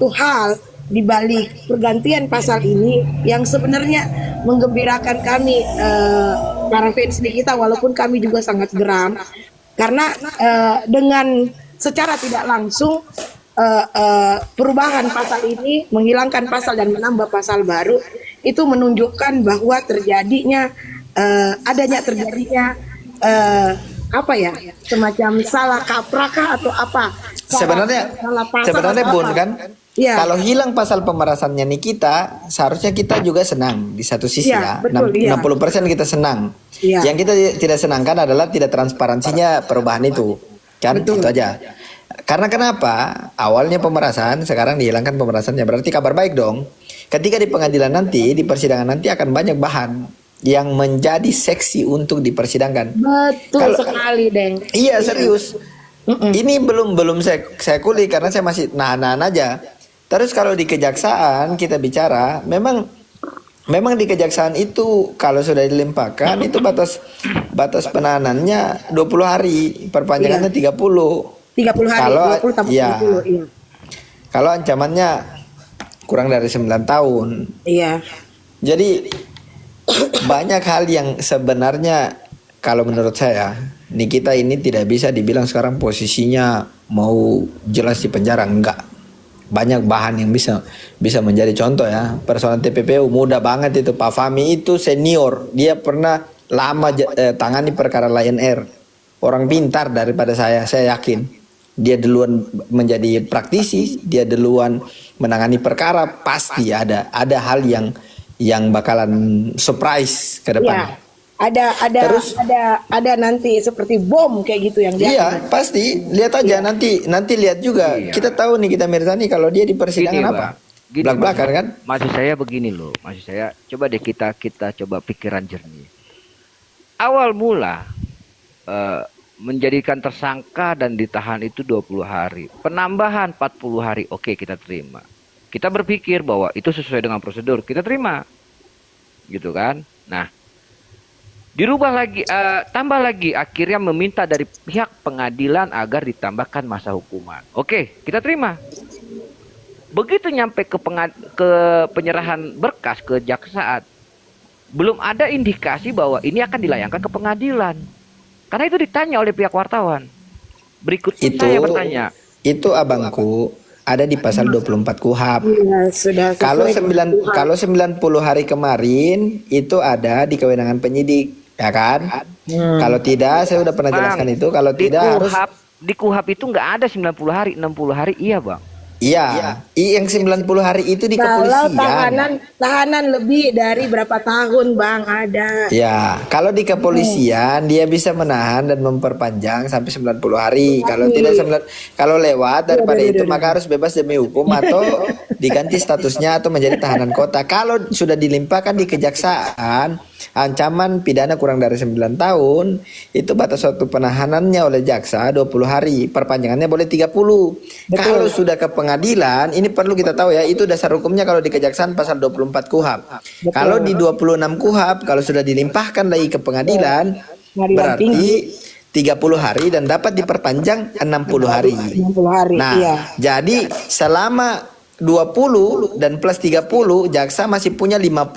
satu hal di balik pergantian pasal ini yang sebenarnya menggembirakan kami, para fans di kita, walaupun kami juga sangat geram karena dengan secara tidak langsung perubahan pasal ini, menghilangkan pasal dan menambah pasal baru, itu menunjukkan bahwa terjadinya eh, apa ya, semacam salah kaprah atau apa, Sebenarnya salah pasal sebenarnya atau Bun apa. kan, Iya, kalau hilang pasal pemerasannya Nikita, seharusnya kita juga senang di satu sisi iya, ya. betul, iya, 60% kita senang. iya, Yang kita tidak senangkan adalah tidak transparansinya perubahan itu. Kan itu betul, aja. Karena kenapa? Awalnya pemerasan, sekarang dihilangkan pemerasannya. Berarti kabar baik dong. Ketika di pengadilan nanti, di persidangan nanti akan banyak bahan yang menjadi seksi untuk dipersidangkan. betul Kalau sekali, Deng. iya Iya, serius. mm-mm. Ini belum belum saya kulik karena saya masih nahan-nahan aja. Terus kalau di kejaksaan kita bicara, memang memang di kejaksaan itu kalau sudah dilimpahkan itu batas batas penahanannya 20 hari, Iya, perpanjangannya 30. 30 hari, Kalau 20 tambah 30, ya, iya, kalau ancamannya kurang dari 9 tahun. iya, Jadi banyak hal yang sebenarnya kalau menurut saya Nikita ini tidak bisa dibilang sekarang posisinya mau jelas di penjara, enggak. Banyak bahan yang bisa bisa menjadi contoh ya. Persoalan TPPU mudah banget itu. Pak Fahmi itu senior, dia pernah lama tangani perkara Lion Air. Orang pintar daripada saya yakin. Dia duluan menjadi praktisi, dia duluan menangani perkara, pasti ada hal yang bakalan surprise ke iya. depan. Ada Terus ada nanti seperti bom kayak gitu yang dia akan. iya, pasti lihat aja Iya, nanti nanti lihat juga. Iya. Kita tahu nih kita Mirzani kalau dia di Gini, persidangan apa? Bang. Gini, Belak-belakan kan? maksud saya begini loh. Maksud saya coba deh kita coba pikiran jernih. Awal mula eh, menjadikan tersangka dan ditahan itu 20 hari. Penambahan 40 hari, oke kita terima. Kita berpikir bahwa itu sesuai dengan prosedur, kita terima. Gitu kan? Nah, dirubah lagi, tambah lagi, akhirnya meminta dari pihak pengadilan agar ditambahkan masa hukuman. Oke, kita terima. Begitu nyampe ke penyerahan berkas ke jaksaan, belum ada indikasi bahwa ini akan dilayangkan ke pengadilan. Karena itu ditanya oleh pihak wartawan. Berikutnya Itu saya bertanya, itu abangku ada di pasal 24 KUHP. iya, sudah Kalau sesuai dengan Tuhan. kalau 90 hari kemarin itu ada di kewenangan penyidik, ya kan? Kalau tidak, saya udah pernah Bang, jelaskan itu. Kalau di tidak harus KUHP, di KUHP itu nggak ada 90 hari, 60 hari, iya Bang. iya, yang 90 hari itu di Kalau kepolisian. tahanan lebih dari berapa tahun, Bang, ada. Ya, kalau di kepolisian dia bisa menahan dan memperpanjang sampai 90 hari. Kalau tidak Tapi, kalau lewat iya, daripada itu udah. maka harus bebas demi hukum atau diganti statusnya atau menjadi tahanan kota. Kalau sudah dilimpahkan di kejaksaan, ancaman pidana kurang dari 9 tahun, itu batas waktu penahanannya oleh jaksa 20 hari, perpanjangannya boleh 30. Kalau Betul, sudah ke pengadilan, ini perlu kita tahu ya, itu dasar hukumnya kalau di kejaksaan pasal 24 KUHP. Kalau di betul. 26 KUHP, kalau sudah dilimpahkan lagi ke pengadilan, Pengadilan tinggi berarti 30 hari dan dapat diperpanjang 60 hari. 60 hari, Nah, iya. jadi selama 20 dan plus 30, jaksa masih punya 50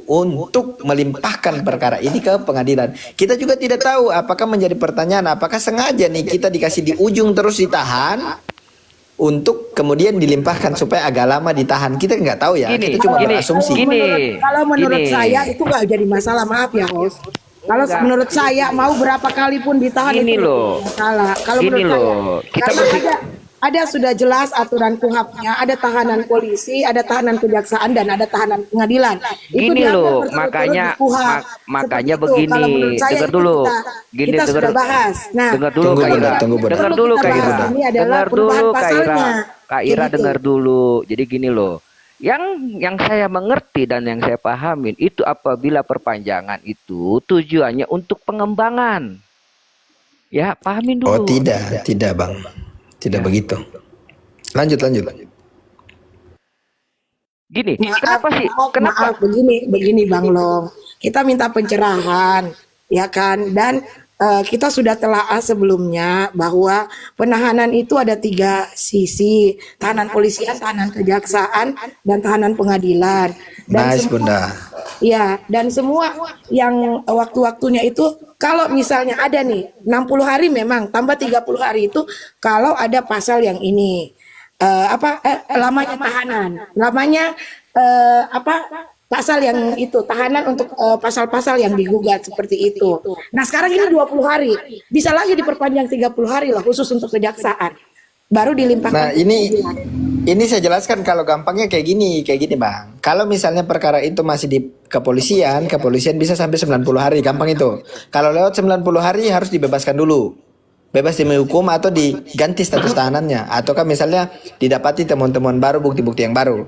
untuk melimpahkan perkara ini ke pengadilan. Kita juga tidak tahu apakah menjadi pertanyaan, apakah sengaja nih kita dikasih di ujung terus ditahan untuk kemudian dilimpahkan supaya agak lama ditahan. Kita nggak taw ya, Gini, kita cuma gini, berasumsi. gini, Kalau menurut gini. saya itu nggak jadi masalah, maaf ya, host. Kalau Enggak. menurut saya mau berapa kali pun ditahan Gini itu loh. nggak masalah. Kalau Gini menurut saya, loh. Kita karena berpikir ada sudah jelas aturan KUHP-nya, ada tahanan polisi, ada tahanan kejaksaan, dan ada tahanan pengadilan. Itu gini diatur loh, berturut-turut makanya di KUHP. makanya Seperti itu. begini. Kalau menurut saya Dengar itu dulu. Gini kita dengar sudah bahas. Nah, dengar dulu Tunggu Kak Bunda, Ira. tunggu Bunda. Dengar perlu dulu kita Kak bahas Ira. ini adalah Dengar perubahan dulu Kak Ira. pasalnya. Kak Kayak Ira gitu. dengar dulu. Jadi gini loh. Yang saya mengerti dan yang saya pahamin itu apabila perpanjangan itu tujuannya untuk pengembangan. Ya, pahamin Oh dulu. tidak bang, tidak Ya. begitu. Lanjut. Gini, Maaf, kenapa sih? maaf, Kenapa? maaf, begini Bang Long. Kita minta pencerahan, ya kan? Dan kita sudah telaah sebelumnya bahwa penahanan itu ada 3 sisi, tahanan polisian, tahanan kejaksaan, dan tahanan pengadilan. Dan Nice semua, Bunda. ya, dan semua yang waktu-waktunya itu kalau misalnya ada nih 60 hari memang tambah 30 hari itu kalau ada pasal yang ini lamanya tahanan, lamanya apa pasal yang itu tahanan untuk pasal-pasal yang digugat seperti itu. Nah, sekarang ini 20 hari. Bisa lagi diperpanjang 30 hari lah khusus untuk kejaksaan. Baru Nah, dilimpahkan ke pengadilan. ini saya jelaskan kalau gampangnya kayak gini Bang. Kalau misalnya perkara itu masih di kepolisian bisa sampai 90 hari, gampang itu. Kalau lewat 90 hari harus dibebaskan dulu. Bebas demi hukum atau diganti status tahanannya, ataukah misalnya didapati temuan-temuan baru, bukti-bukti yang baru.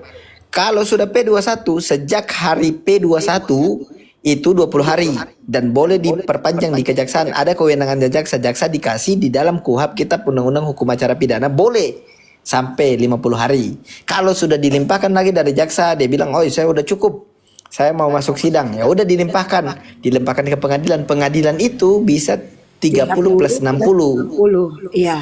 Kalau sudah P21, sejak hari P21 itu 20 hari dan boleh diperpanjang di kejaksaan. Ada kewenangan jaksa dikasih di dalam KUHP Kitab Undang-Undang Hukum Acara Pidana boleh sampai 50 hari. Kalau sudah dilimpahkan lagi dari jaksa, dia bilang, "Oh, saya udah cukup. Saya mau masuk sidang." Ya udah dilimpahkan ke pengadilan. Pengadilan itu bisa 30 plus 60. 60. Iya.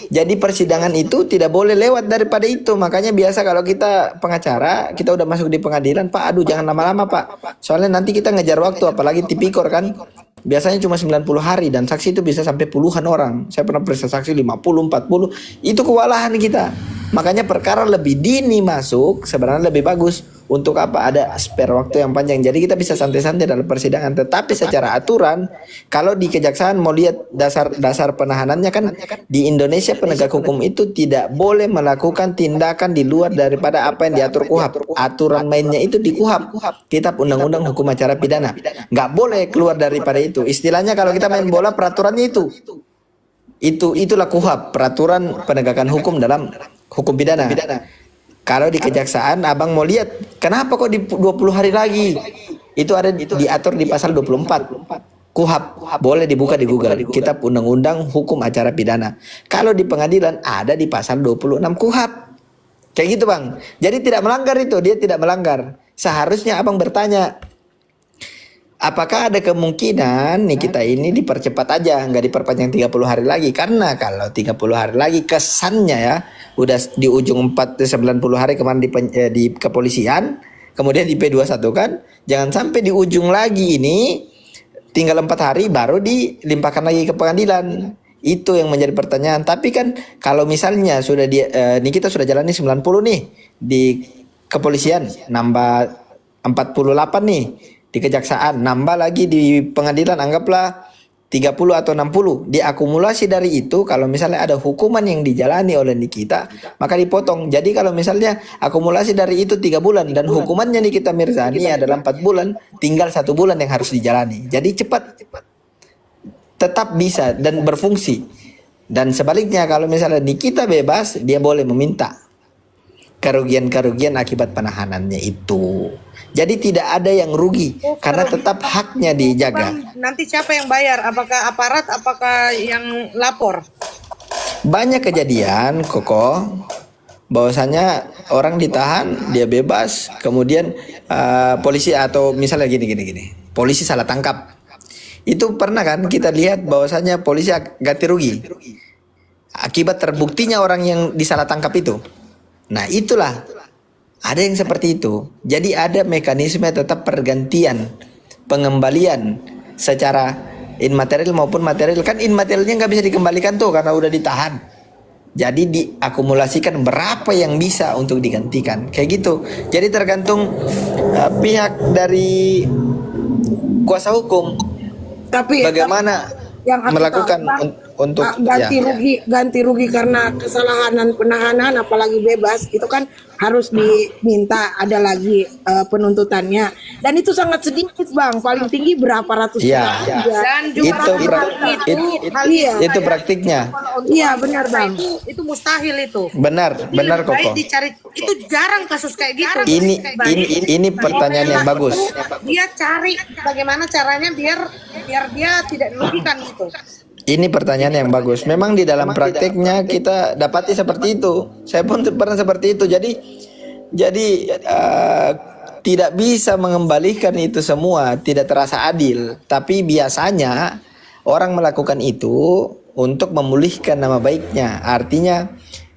Jadi persidangan itu tidak boleh lewat daripada itu. Makanya biasa kalau kita pengacara, kita udah masuk di pengadilan, Pak, aduh jangan lama-lama, Pak. Soalnya nanti kita ngejar waktu, apalagi tipikor kan. Biasanya cuma 90 hari dan saksi itu bisa sampai puluhan orang. Saya pernah periksa saksi 50, 40. Itu kewalahan kita. Makanya perkara lebih dini masuk sebenarnya lebih bagus. Untuk apa? Ada spare waktu yang panjang. Jadi kita bisa santai-santai dalam persidangan. Tetapi secara aturan, kalau di kejaksaan mau lihat dasar penahanannya kan di Indonesia penegak hukum itu tidak boleh melakukan tindakan di luar daripada apa yang diatur KUHP. Aturan mainnya itu di KUHP, Kitab Undang-Undang Hukum Acara Pidana. Nggak boleh keluar daripada itu. Istilahnya kalau kita main bola peraturannya itu. Itulah KUHP, peraturan penegakan hukum dalam hukum pidana. Kalau di kejaksaan abang mau lihat kenapa kok di 20 hari lagi? Itu ada diatur di pasal 24. KUHP boleh dibuka di Google, Kitab Undang-Undang Hukum Acara Pidana. Kalau di pengadilan ada di pasal 26 KUHP. Kayak gitu, Bang. Jadi tidak melanggar itu, dia tidak melanggar. Seharusnya abang bertanya, apakah ada kemungkinan nih kita ini dipercepat aja, nggak diperpanjang 30 hari lagi? Karena kalau 30 hari lagi kesannya ya, udah di ujung 90 hari kemarin di kepolisian, kemudian di P21 kan, jangan sampai di ujung lagi ini tinggal 4 hari baru dilimpahkan lagi ke pengadilan. Itu yang menjadi pertanyaan. Tapi kan kalau misalnya sudah ini kita sudah jalani 90 nih di kepolisian, nambah 48 nih di kejaksaan, nambah lagi di pengadilan, anggaplah 30 atau 60. Diakumulasi dari itu, kalau misalnya ada hukuman yang dijalani oleh Nikita, maka dipotong. Jadi kalau misalnya akumulasi dari itu 3 bulan dan hukumannya Nikita Mirzani adalah 4 bulan, tinggal 1 bulan yang harus dijalani. Jadi cepat, tetap bisa dan berfungsi. Dan sebaliknya kalau misalnya Nikita bebas, dia boleh meminta kerugian-kerugian akibat penahanannya itu. Jadi tidak ada yang rugi karena tetap haknya dijaga. Nanti siapa yang bayar? Apakah aparat? Apakah yang lapor? Banyak kejadian, Koko, bahwasanya orang ditahan, dia bebas, kemudian polisi atau misalnya gini, polisi salah tangkap. Itu pernah kan kita lihat bahwasanya polisi ganti rugi akibat terbuktinya orang yang disalah tangkap itu. Nah itulah, ada yang seperti itu. Jadi ada mekanisme tetap pergantian, pengembalian secara immaterial maupun material. Kan immaterialnya nggak bisa dikembalikan tuh karena udah ditahan. Jadi diakumulasikan berapa yang bisa untuk digantikan. Kayak gitu. Jadi tergantung pihak dari kuasa hukum. Tapi bagaimana yang aku melakukan tahu, untuk ganti rugi karena kesalahan penahanan apalagi bebas itu kan harus diminta ada lagi penuntutannya, dan itu sangat sedikit Bang, paling tinggi berapa ratus ya. juta aja. Dan juga itu praktiknya. Iya benar Bang, itu mustahil itu. Benar Baik Koko. dicari, itu jarang kasus kayak gitu. Ini pertanyaan yang bagus. Dia cari bagaimana caranya biar dia tidak dirugikan gitu. Ini pertanyaan yang bagus. Memang di dalam prakteknya kita dapati seperti itu. Saya pun pernah seperti itu. Jadi tidak bisa mengembalikan itu semua. Tidak terasa adil. Tapi biasanya orang melakukan itu untuk memulihkan nama baiknya. Artinya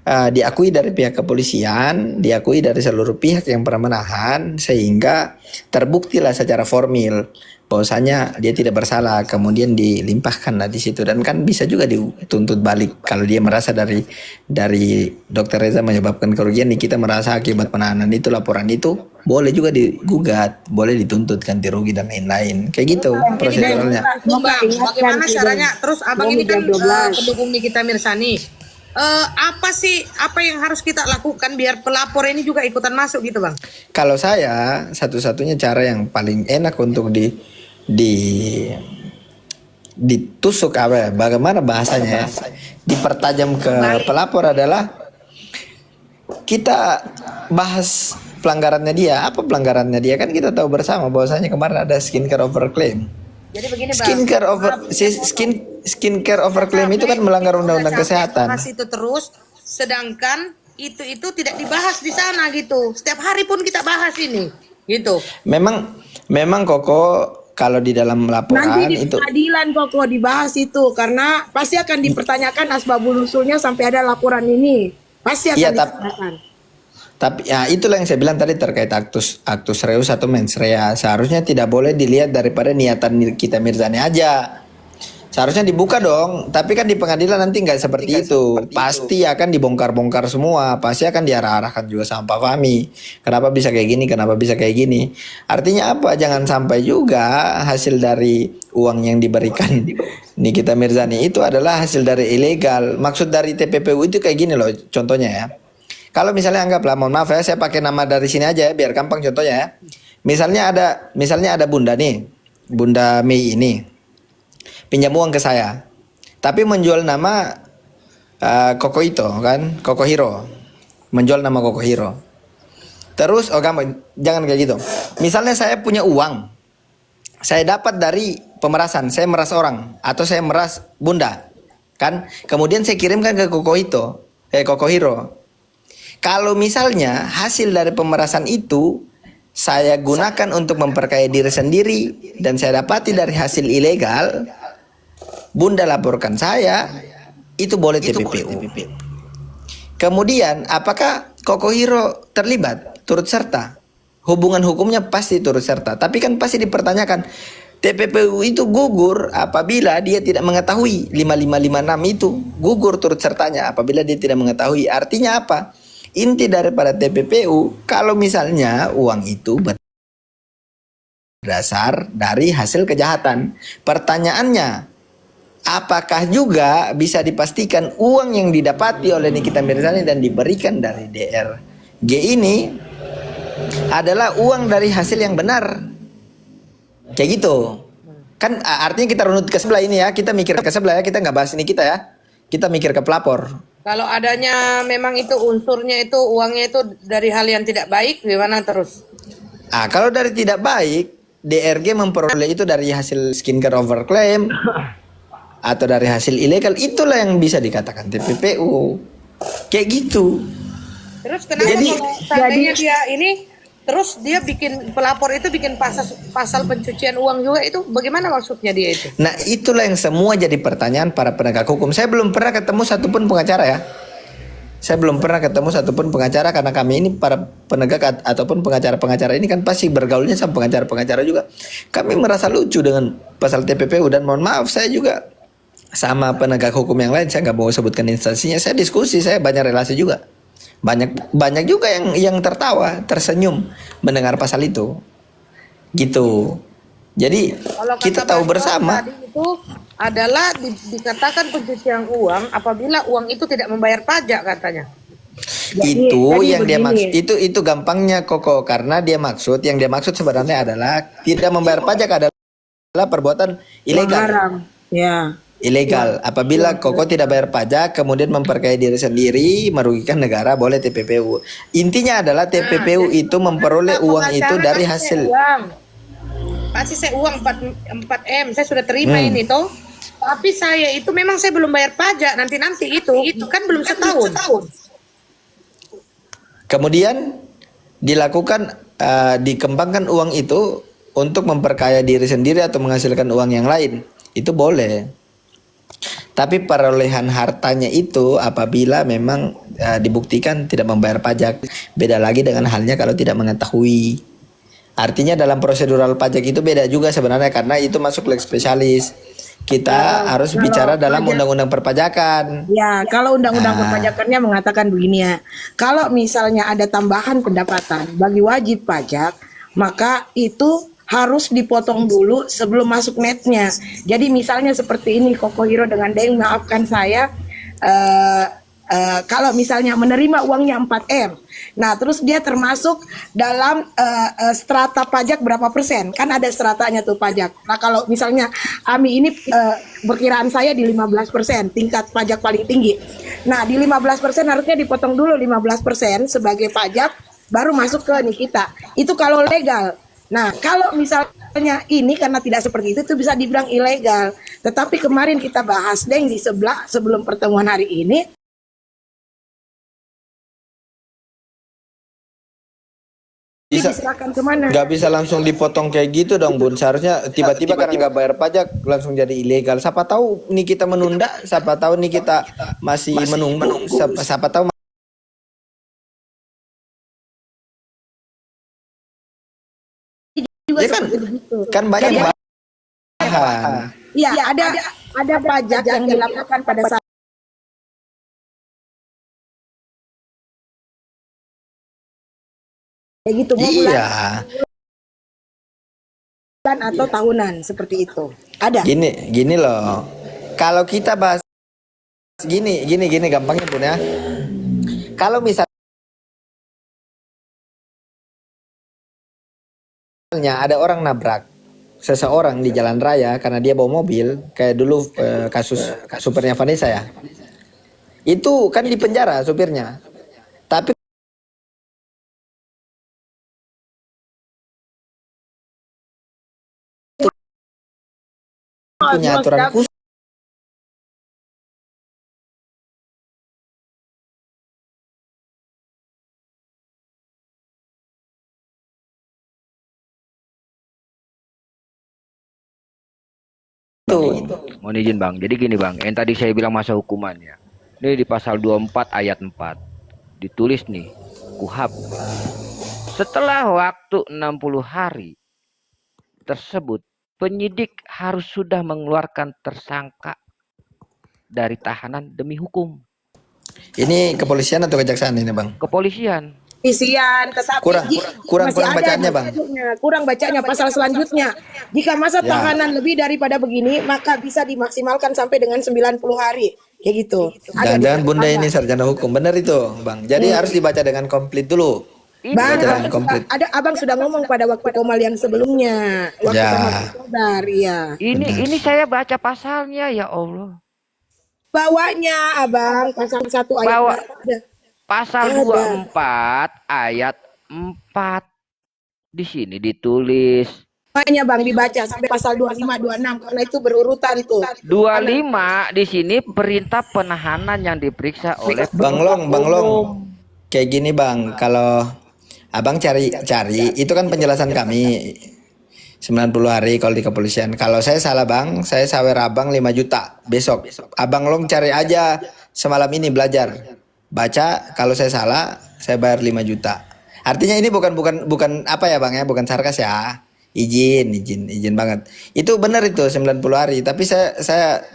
diakui dari pihak kepolisian, diakui dari seluruh pihak yang pernah menahan, sehingga terbuktilah secara formil bahwasanya dia tidak bersalah, kemudian dilimpahkanlah di situ, dan kan bisa juga dituntut balik kalau dia merasa dari Dokter Reza menyebabkan kerugian, kita merasa akibat penahanan itu, laporan itu boleh juga digugat, boleh dituntut ganti rugi dan lain-lain, kayak gitu proseduralnya. Bang, bagaimana caranya? Terus abang ini kan pendukung Nikita Mirzani. Apa yang harus kita lakukan biar pelapor ini juga ikutan masuk gitu, Bang? Kalau saya, satu-satunya cara yang paling enak untuk ditusuk apa ya, bagaimana bahasanya ya, dipertajam ke pelapor adalah kita bahas pelanggarannya dia. Apa pelanggarannya dia? Kan kita tahu bersama bahwasanya kemarin ada skincare overclaim. Jadi begini, Bang. Skincare overclaim itu kan melanggar undang-undang kesehatan. Bahas itu terus, sedangkan itu tidak dibahas di sana gitu. Setiap hari pun kita bahas ini, gitu. Memang Koko, kalau di dalam laporan Nanti di itu pengadilan pokok dibahas itu, karena pasti akan dipertanyakan asbabul nusulnya sampai ada laporan ini. Pasti akan Iya, dipertanyakan. tapi ya itulah yang saya bilang tadi terkait aktus reus atau mens rea. Seharusnya tidak boleh dilihat daripada niatan Nikita Mirzani aja. Seharusnya dibuka dong. Tapi kan di pengadilan nanti nggak seperti itu. Pasti akan dibongkar-bongkar semua. Pasti akan diarah-arahkan juga sama Pak Fahmi. Kenapa bisa kayak gini? Kenapa bisa kayak gini? Artinya apa? Jangan sampai juga hasil dari uang yang diberikan Nikita Mirzani itu adalah hasil dari ilegal. Maksud dari TPPU itu kayak gini loh. Contohnya ya. Kalau misalnya anggaplah, mohon maaf ya, saya pakai nama dari sini aja ya, biar gampang contohnya ya. Misalnya ada Bunda nih, Bunda Mei ini, pinjam uang ke saya, tapi menjual nama Koko Ito kan, Koko Hiro, menjual nama Koko Hiro. Terus, gampang, jangan kayak gitu. Misalnya saya punya uang, saya dapat dari pemerasan, saya meras orang, atau saya meras Bunda, kan? Kemudian saya kirimkan ke Koko Hiro. Kalau misalnya hasil dari pemerasan itu saya gunakan untuk memperkaya diri sendiri dan saya dapati dari hasil ilegal, Bunda laporkan saya, itu boleh TPPU. Kemudian apakah Koko Hiro terlibat, turut serta? Hubungan hukumnya pasti turut serta, tapi kan pasti dipertanyakan. TPPU itu gugur apabila dia tidak mengetahui 5556 itu, gugur turut sertanya apabila dia tidak mengetahui. Artinya apa? Inti daripada TPPU, kalau misalnya uang itu berdasar dari hasil kejahatan. Pertanyaannya, apakah juga bisa dipastikan uang yang didapati oleh Nikita Mirzani dan diberikan dari DRG ini adalah uang dari hasil yang benar? Kayak gitu. Kan artinya kita runut ke sebelah ini ya, kita mikir ke sebelah ya, kita nggak bahas ini kita ya. Kita mikir ke pelapor. Kalau adanya memang itu unsurnya itu uangnya itu dari hal yang tidak baik, gimana terus? Kalau dari tidak baik, DRG memperoleh itu dari hasil skincare overclaim atau dari hasil ilegal, itulah yang bisa dikatakan TPPU. Kayak gitu. Terus kenapa kalau seandainya dia ini terus dia bikin pelapor itu bikin pasal pencucian uang juga, itu bagaimana maksudnya dia itu? Nah, itulah yang semua jadi pertanyaan para penegak hukum. Saya belum pernah ketemu satupun pengacara ya. Saya belum pernah ketemu satupun pengacara, karena kami ini para penegak ataupun pengacara-pengacara ini kan pasti bergaulnya sama pengacara-pengacara juga. Kami merasa lucu dengan pasal TPPU, dan mohon maaf, saya juga sama penegak hukum yang lain, saya nggak mau sebutkan instansinya, saya diskusi, saya banyak relasi juga. Banyak juga yang tertawa, tersenyum mendengar pasal itu. Gitu. Jadi Kalau kita kata tahu Bang bersama tadi itu adalah dikatakan pencucian uang apabila uang itu tidak membayar pajak katanya. itu Jadi yang dia begini. maksud, itu gampangnya Koko, karena yang dia maksud sebenarnya adalah tidak membayar pajak adalah perbuatan ilegal. Haram. Ya. Ilegal. Apabila Koko tidak bayar pajak, kemudian memperkaya diri sendiri, merugikan negara, boleh TPPU. Intinya adalah TPPU itu memperoleh uang itu dari hasil. Pasti saya uang 4M, saya sudah terima ini toh. Tapi saya itu memang saya belum bayar pajak, nanti itu kan belum setahun. Kemudian dilakukan dikembangkan uang itu untuk memperkaya diri sendiri atau menghasilkan uang yang lain. itu boleh. Tapi perolehan hartanya itu apabila memang dibuktikan tidak membayar pajak, beda lagi dengan halnya kalau tidak mengetahui. Artinya dalam prosedural pajak itu beda juga sebenarnya karena itu masuk lex spesialis. Kita harus kalau bicara dalam pajak- undang-undang perpajakan. Ya, kalau undang-undang Nah. perpajakannya mengatakan begini ya. Kalau misalnya ada tambahan pendapatan bagi wajib pajak, maka itu harus dipotong dulu sebelum masuk netnya. Jadi misalnya seperti ini, Koko Hiro dengan Deng, maafkan saya, eh, kalau misalnya menerima uangnya 4M, nah terus dia termasuk dalam strata pajak berapa persen, kan ada stratanya tuh pajak. Nah kalau misalnya Ami ini perkiraan saya di 15% tingkat pajak paling tinggi. Nah di 15% harusnya dipotong dulu 15% sebagai pajak, baru masuk ke Nikita. Itu kalau legal. Nah, kalau misalnya ini karena tidak seperti itu bisa dibilang ilegal. Tetapi kemarin kita bahas Deng di sebelah sebelum pertemuan hari ini, Bisa diserahkan kemana? nggak bisa langsung dipotong kayak gitu dong Bun. Seharusnya tiba-tiba karena nggak bayar pajak langsung jadi ilegal. Siapa tahu nih kita menunda, siapa tahu nih kita masih menunggu, siapa tahu Juga ya kan seperti begitu. kan banyak Jadi, bahan. iya, ada pajak yang dilakukan pada saat kayak gitu, mau Iya. bulan atau tahunan seperti itu. Ada. Gini loh. Kalau kita bahas gini gampangnya Bun ya. Kalau misalnya ada orang nabrak seseorang di jalan raya karena dia bawa mobil, kayak dulu kasus supirnya Vanessa ya. Itu kan di penjara supirnya. Tapi punya aturan khusus. Mohon izin Bang. Jadi gini Bang, yang tadi saya bilang masa hukumannya. Ini di pasal 24 ayat 4. Ditulis nih, KUHP. Setelah waktu 60 hari tersebut, penyidik harus sudah mengeluarkan tersangka dari tahanan demi hukum. Ini kepolisian atau kejaksaan ini bang? Kepolisian. Isian, tetapi Kurang masih ada bacaannya bang. kurang bacanya pasal selanjutnya. Jika masa Ya. tahanan lebih daripada begini, maka bisa dimaksimalkan sampai dengan 90 hari. Kayak gitu. Jangan-jangan bunda ini sarjana hukum, benar itu bang. Jadi harus dibaca dengan komplit dulu. Ini Bang, Baca dengan komplit. ada abang sudah ngomong pada waktu Komal yang sebelumnya, waktu Ya. sama Saudar, iya. ini saya baca pasalnya ya Allah. Bawanya abang pasal 1 ayat Bawa. berapa? Pasal Ada. 24 ayat 4. Di sini ditulis Makanya bang dibaca sampai pasal 25, 26 karena itu berurutan tuh. 25 di sini perintah penahanan yang diperiksa oleh Bang Long. Kayak gini bang, kalau abang cari itu kan penjelasan kami 90 hari kalau di kepolisian. Kalau saya salah bang, saya sawer abang 5 juta besok. Abang Long cari aja semalam ini belajar. Baca, kalau saya salah saya bayar 5 juta. Artinya ini bukan apa ya bang ya, bukan sarkas ya. Izin banget. Itu benar itu 90 hari, tapi saya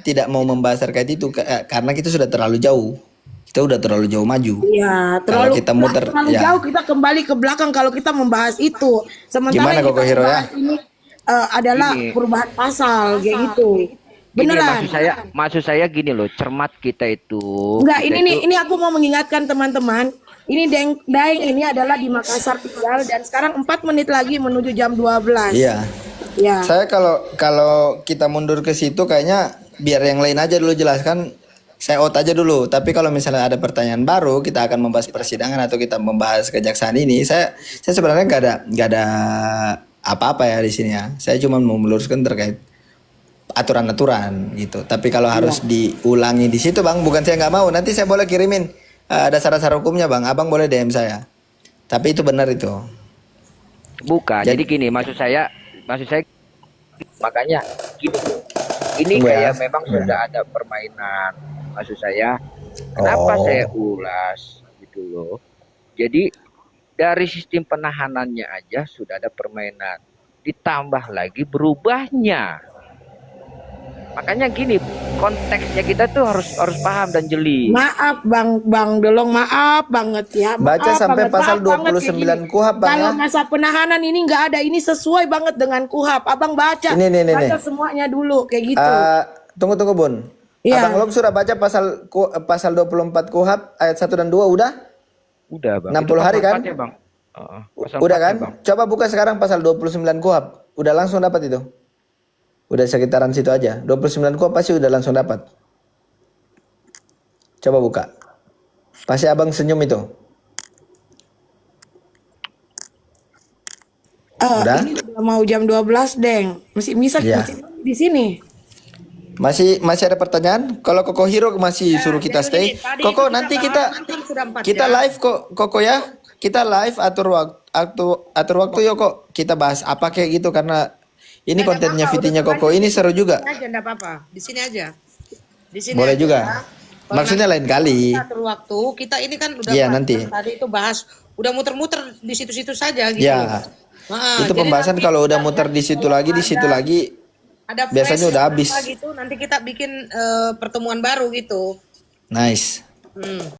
tidak mau membahas terkait itu karena kita sudah terlalu jauh. Kita udah terlalu jauh maju. Iya, Kalau terlalu kita muter, terlalu ya. jauh kita kembali ke belakang kalau kita membahas itu. Sementara Gimana, yang Koko kita Hiro, ya? bahas ini adalah Gini. perubahan pasal kayak gitu. Gini, Beneran. maksud saya gini loh, cermat kita itu. Enggak, kita ini aku mau mengingatkan teman-teman. Ini Daeng ini adalah di Makassar tinggal dan sekarang 4 menit lagi menuju jam 12. Iya. Ya. Saya kalau kita mundur ke situ kayaknya biar yang lain aja dulu jelaskan. Saya out aja dulu. Tapi kalau misalnya ada pertanyaan baru, kita akan membahas persidangan atau kita membahas kejaksaan ini. Saya sebenarnya nggak ada apa-apa ya di sini ya. Saya cuma mau meluruskan terkait aturan-aturan gitu. Tapi kalau harus diulangi di situ bang, bukan saya nggak mau. Nanti saya boleh kirimin dasar-dasar hukumnya bang. Abang boleh DM saya. Tapi itu benar itu. bukan. Jadi gini, maksud saya makanya gini. ini Tunggu ya. kayak memang sudah ada permainan. Maksud saya, kenapa Oh. saya ulas gitu loh. Jadi dari sistem penahanannya aja sudah ada permainan. Ditambah lagi berubahnya. Makanya gini, konteksnya kita tuh harus paham dan jeli. Maaf Bang Delong, maaf banget ya. Baca Maaf sampai banget, pasal maaf banget 29 kayak gini. KUHP, Bang, Kalau ya. masa penahanan ini nggak ada, ini sesuai banget dengan KUHP. Abang baca, Ini. baca semuanya dulu kayak gitu. Tunggu Bun. Iya. Abang Lom sudah baca pasal 24 KUHP ayat 1 dan 2 udah? Udah bang. 60 hari kan? Pasal 4-nya, Bang. Pasal Udah 4-nya, kan? Bang. Coba buka sekarang pasal 29 KUHP. Udah langsung dapat itu. Udah sekitaran situ aja. 29 KUHP pasti udah langsung dapat. Coba buka. Pasti abang senyum itu. Udah? Ini udah mau jam 12, Deng. Masih bisa Iya. di sini. Masih ada pertanyaan? Kalau Koko Hero masih suruh kita stay. Tadi Koko itu nanti kita kita bahas, kan sudah 4 kita jam. live kok Koko ya. Kita live atur waktu yuk kok. Kita bahas apa kayak gitu karena ini Nggak kontennya apa-apa, VT-nya udah Koko ini seru juga. Di sini aja enggak apa-apa. Di sini aja. Di sini Boleh aja. juga. Kalau Maksudnya lain kali. Kita atur waktu, kita ini kan udah Iya, bahas, nanti. tadi itu bahas udah muter-muter di situ-situ saja gitu. Ya. Nah, Itu jadi pembahasan nanti kalau udah kita- muter di situ lagi, di situ ada- lagi. ada biasanya flash udah apa habis. gitu, nanti kita bikin pertemuan baru gitu. Nice.